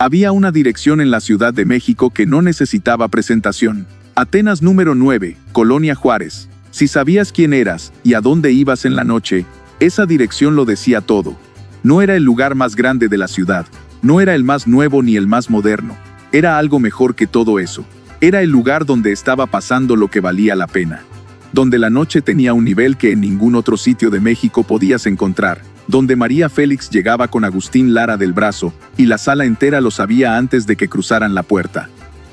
Había una dirección en la Ciudad de México que no necesitaba presentación. Atenas número 9, Colonia Juárez. Si sabías quién eras y a dónde ibas en la noche, esa dirección lo decía todo. No era el lugar más grande de la ciudad, no era el más nuevo ni el más moderno. Era algo mejor que todo eso. Era el lugar donde estaba pasando lo que valía la pena. Donde la noche tenía un nivel que en ningún otro sitio de México podías encontrar. Donde María Félix llegaba con Agustín Lara del brazo, y la sala entera lo sabía antes de que cruzaran la puerta.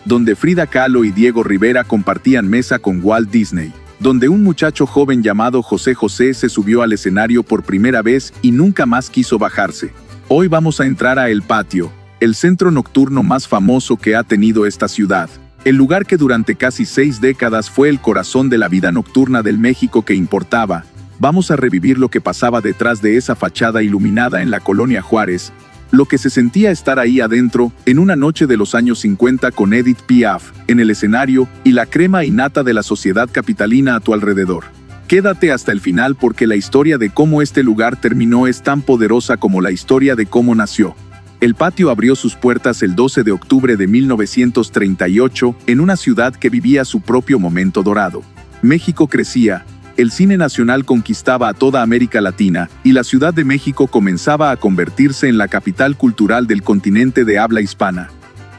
Donde Frida Kahlo y Diego Rivera compartían mesa con Walt Disney. Donde un muchacho joven llamado José José se subió al escenario por primera vez y nunca más quiso bajarse. Hoy vamos a entrar a El Patio, el centro nocturno más famoso que ha tenido esta ciudad. El lugar que durante casi 6 décadas fue el corazón de la vida nocturna del México que importaba. Vamos a revivir lo que pasaba detrás de esa fachada iluminada en la Colonia Juárez, lo que se sentía estar ahí adentro en una noche de los años 50 con Edith Piaf en el escenario y la crema innata de la sociedad capitalina a tu alrededor. Quédate hasta el final porque la historia de cómo este lugar terminó es tan poderosa como la historia de cómo nació. El Patio abrió sus puertas el 12 de octubre de 1938 en una ciudad que vivía su propio momento dorado. México crecía, el cine nacional conquistaba a toda América Latina y la Ciudad de México comenzaba a convertirse en la capital cultural del continente de habla hispana.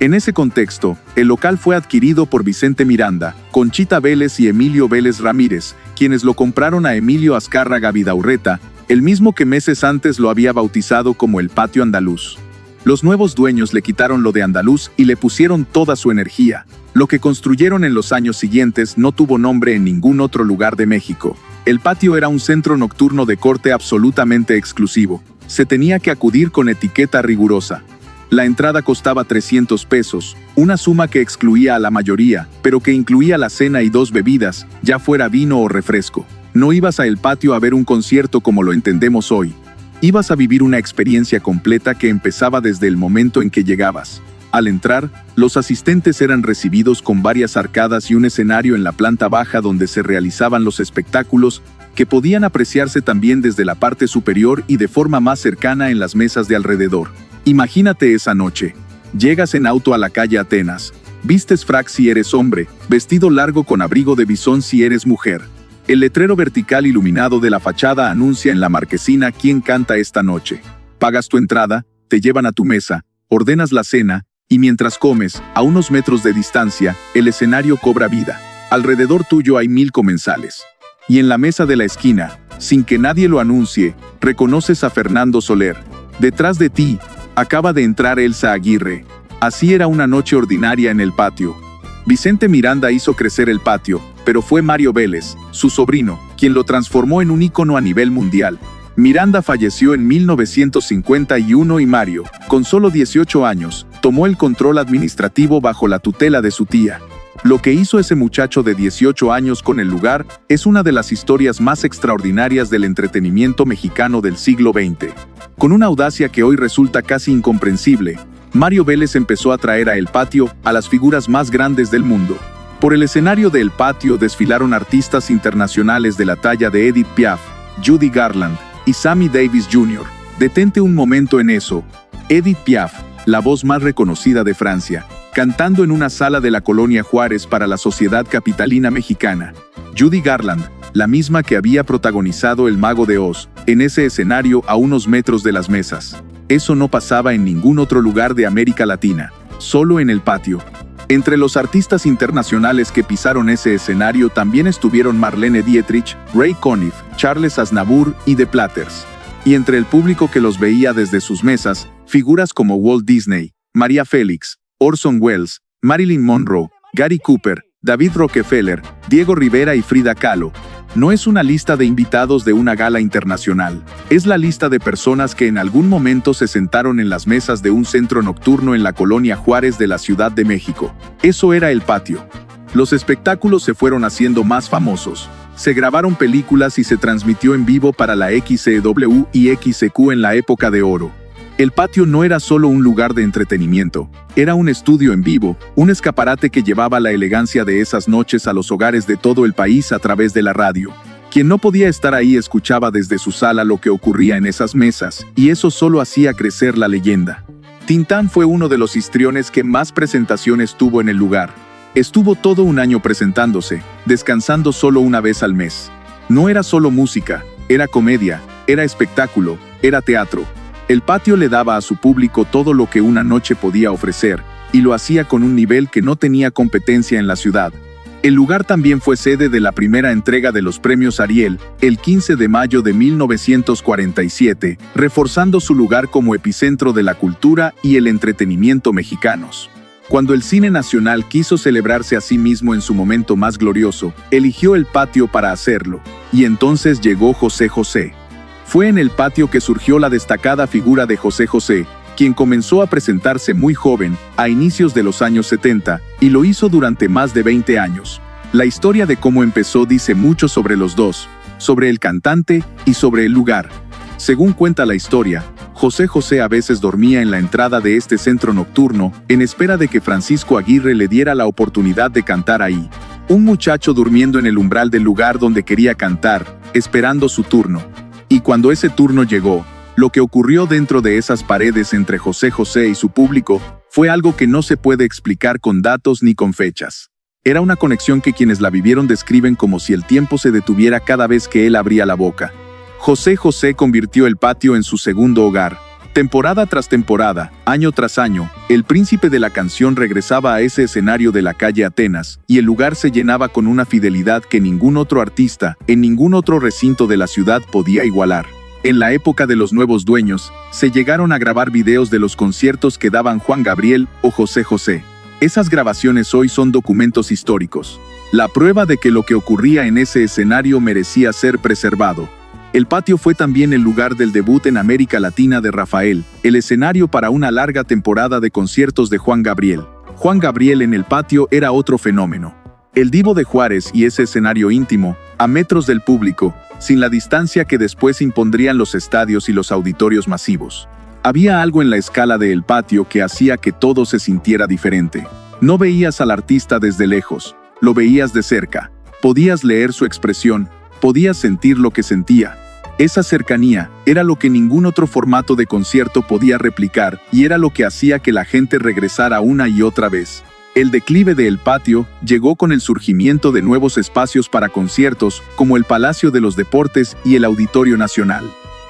En ese contexto, el local fue adquirido por Vicente Miranda, Conchita Vélez y Emilio Vélez Ramírez, quienes lo compraron a Emilio Azcárraga Vidaurreta, el mismo que meses antes lo había bautizado como el Patio Andaluz. Los nuevos dueños le quitaron lo de andaluz y le pusieron toda su energía. Lo que construyeron en los años siguientes no tuvo nombre en ningún otro lugar de México. El Patio era un centro nocturno de corte absolutamente exclusivo. Se tenía que acudir con etiqueta rigurosa. La entrada costaba 300 pesos, una suma que excluía a la mayoría, pero que incluía la cena y 2 bebidas, ya fuera vino o refresco. No ibas a El Patio a ver un concierto como lo entendemos hoy. Ibas a vivir una experiencia completa que empezaba desde el momento en que llegabas. Al entrar, los asistentes eran recibidos con varias arcadas y un escenario en la planta baja donde se realizaban los espectáculos, que podían apreciarse también desde la parte superior y de forma más cercana en las mesas de alrededor. Imagínate esa noche. Llegas en auto a la calle Atenas. Vistes frac si eres hombre, vestido largo con abrigo de bisón si eres mujer. El letrero vertical iluminado de la fachada anuncia en la marquesina quién canta esta noche. Pagas tu entrada, te llevan a tu mesa, ordenas la cena, y mientras comes, a unos metros de distancia, el escenario cobra vida. Alrededor tuyo hay 1000 comensales. Y en la mesa de la esquina, sin que nadie lo anuncie, reconoces a Fernando Soler. Detrás de ti, acaba de entrar Elsa Aguirre. Así era una noche ordinaria en El Patio. Vicente Miranda hizo crecer El Patio, pero fue Mario Vélez, su sobrino, quien lo transformó en un ícono a nivel mundial. Miranda falleció en 1951 y Mario, con solo 18 años, tomó el control administrativo bajo la tutela de su tía. Lo que hizo ese muchacho de 18 años con el lugar es una de las historias más extraordinarias del entretenimiento mexicano del siglo XX. Con una audacia que hoy resulta casi incomprensible, Mario Vélez empezó a traer a El Patio a las figuras más grandes del mundo. Por el escenario de El Patio desfilaron artistas internacionales de la talla de Edith Piaf, Judy Garland y Sammy Davis Jr. Detente un momento en eso. Edith Piaf, la voz más reconocida de Francia, cantando en una sala de la Colonia Juárez para la sociedad capitalina mexicana. Judy Garland, la misma que había protagonizado El Mago de Oz, en ese escenario a unos metros de las mesas. Eso no pasaba en ningún otro lugar de América Latina, solo en El Patio. Entre los artistas internacionales que pisaron ese escenario también estuvieron Marlene Dietrich, Ray Conniff, Charles Aznavour y The Platters. Y entre el público que los veía desde sus mesas, figuras como Walt Disney, María Félix, Orson Welles, Marilyn Monroe, Gary Cooper, David Rockefeller, Diego Rivera y Frida Kahlo. No es una lista de invitados de una gala internacional, es la lista de personas que en algún momento se sentaron en las mesas de un centro nocturno en la Colonia Juárez de la Ciudad de México. Eso era El Patio. Los espectáculos se fueron haciendo más famosos. Se grabaron películas y se transmitió en vivo para la XCW y XCQ en la época de oro. El Patio no era solo un lugar de entretenimiento, era un estudio en vivo, un escaparate que llevaba la elegancia de esas noches a los hogares de todo el país a través de la radio. Quien no podía estar ahí escuchaba desde su sala lo que ocurría en esas mesas, y eso solo hacía crecer la leyenda. Tintán fue uno de los histriones que más presentaciones tuvo en el lugar. Estuvo todo un año presentándose, descansando solo una vez al mes. No era solo música, era comedia, era espectáculo, era teatro. El patio le daba a su público todo lo que una noche podía ofrecer, y lo hacía con un nivel que no tenía competencia en la ciudad. El lugar también fue sede de la primera entrega de los premios Ariel, el 15 de mayo de 1947, reforzando su lugar como epicentro de la cultura y el entretenimiento mexicanos. Cuando el cine nacional quiso celebrarse a sí mismo en su momento más glorioso, eligió el patio para hacerlo, y entonces llegó José José. Fue en el patio que surgió la destacada figura de José José, quien comenzó a presentarse muy joven, a inicios de los años 70, y lo hizo durante más de 20 años. La historia de cómo empezó dice mucho sobre los dos, sobre el cantante y sobre el lugar. Según cuenta la historia, José José a veces dormía en la entrada de este centro nocturno, en espera de que Francisco Aguirre le diera la oportunidad de cantar ahí. Un muchacho durmiendo en el umbral del lugar donde quería cantar, esperando su turno. Y cuando ese turno llegó, lo que ocurrió dentro de esas paredes entre José José y su público fue algo que no se puede explicar con datos ni con fechas. Era una conexión que quienes la vivieron describen como si el tiempo se detuviera cada vez que él abría la boca. José José convirtió el patio en su segundo hogar. Temporada tras temporada, año tras año, el príncipe de la canción regresaba a ese escenario de la calle Atenas, y el lugar se llenaba con una fidelidad que ningún otro artista, en ningún otro recinto de la ciudad podía igualar. En la época de los nuevos dueños, se llegaron a grabar videos de los conciertos que daban Juan Gabriel o José José. Esas grabaciones hoy son documentos históricos. La prueba de que lo que ocurría en ese escenario merecía ser preservado. El patio fue también el lugar del debut en América Latina de Rafael, el escenario para una larga temporada de conciertos de Juan Gabriel. Juan Gabriel en el patio era otro fenómeno. El Divo de Juárez y ese escenario íntimo, a metros del público, sin la distancia que después impondrían los estadios y los auditorios masivos. Había algo en la escala de El Patio que hacía que todo se sintiera diferente. No veías al artista desde lejos, lo veías de cerca. Podías leer su expresión, podías sentir lo que sentía. Esa cercanía era lo que ningún otro formato de concierto podía replicar y era lo que hacía que la gente regresara una y otra vez. El declive de El Patio llegó con el surgimiento de nuevos espacios para conciertos, como el Palacio de los Deportes y el Auditorio Nacional.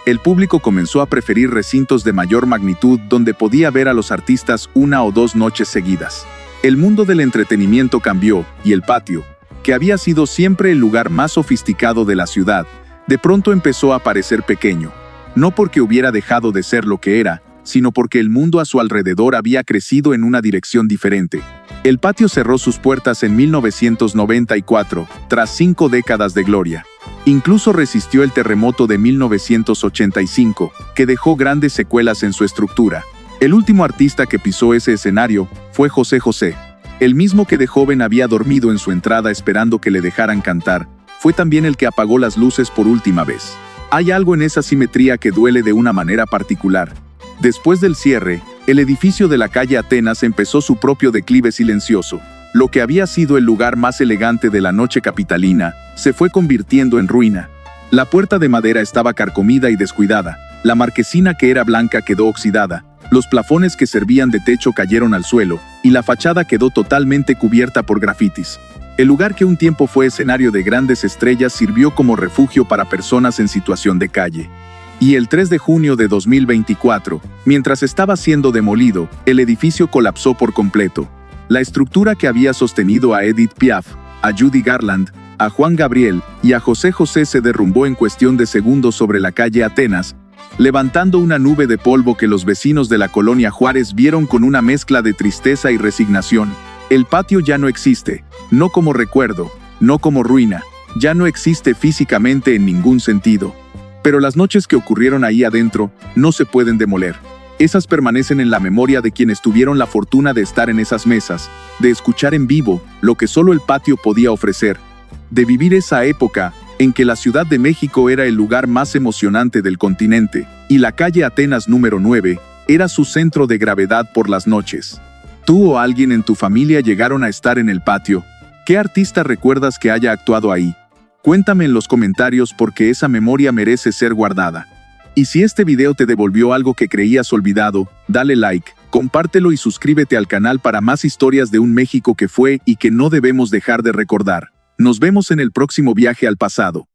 El público comenzó a preferir recintos de mayor magnitud donde podía ver a los artistas una o dos noches seguidas. El mundo del entretenimiento cambió, y El Patio, que había sido siempre el lugar más sofisticado de la ciudad, de pronto empezó a parecer pequeño. No porque hubiera dejado de ser lo que era, sino porque el mundo a su alrededor había crecido en una dirección diferente. El patio cerró sus puertas en 1994, tras 5 décadas de gloria. Incluso resistió el terremoto de 1985, que dejó grandes secuelas en su estructura. El último artista que pisó ese escenario fue José José. El mismo que de joven había dormido en su entrada esperando que le dejaran cantar, fue también el que apagó las luces por última vez. Hay algo en esa simetría que duele de una manera particular. Después del cierre, el edificio de la calle Atenas empezó su propio declive silencioso. Lo que había sido el lugar más elegante de la noche capitalina, se fue convirtiendo en ruina. La puerta de madera estaba carcomida y descuidada, la marquesina que era blanca quedó oxidada, los plafones que servían de techo cayeron al suelo, y la fachada quedó totalmente cubierta por grafitis. El lugar que un tiempo fue escenario de grandes estrellas sirvió como refugio para personas en situación de calle. Y el 3 de junio de 2024, mientras estaba siendo demolido, el edificio colapsó por completo. La estructura que había sostenido a Edith Piaf, a Judy Garland, a Juan Gabriel y a José José se derrumbó en cuestión de segundos sobre la calle Atenas, levantando una nube de polvo que los vecinos de la colonia Juárez vieron con una mezcla de tristeza y resignación. El patio ya no existe, no como recuerdo, no como ruina, ya no existe físicamente en ningún sentido. Pero las noches que ocurrieron ahí adentro no se pueden demoler. Esas permanecen en la memoria de quienes tuvieron la fortuna de estar en esas mesas, de escuchar en vivo lo que solo el patio podía ofrecer, de vivir esa época en que la Ciudad de México era el lugar más emocionante del continente, y la calle Atenas número 9 era su centro de gravedad por las noches. ¿Tú o alguien en tu familia llegaron a estar en el patio? ¿Qué artista recuerdas que haya actuado ahí? Cuéntame en los comentarios porque esa memoria merece ser guardada. Y si este video te devolvió algo que creías olvidado, dale like, compártelo y suscríbete al canal para más historias de un México que fue y que no debemos dejar de recordar. Nos vemos en el próximo viaje al pasado.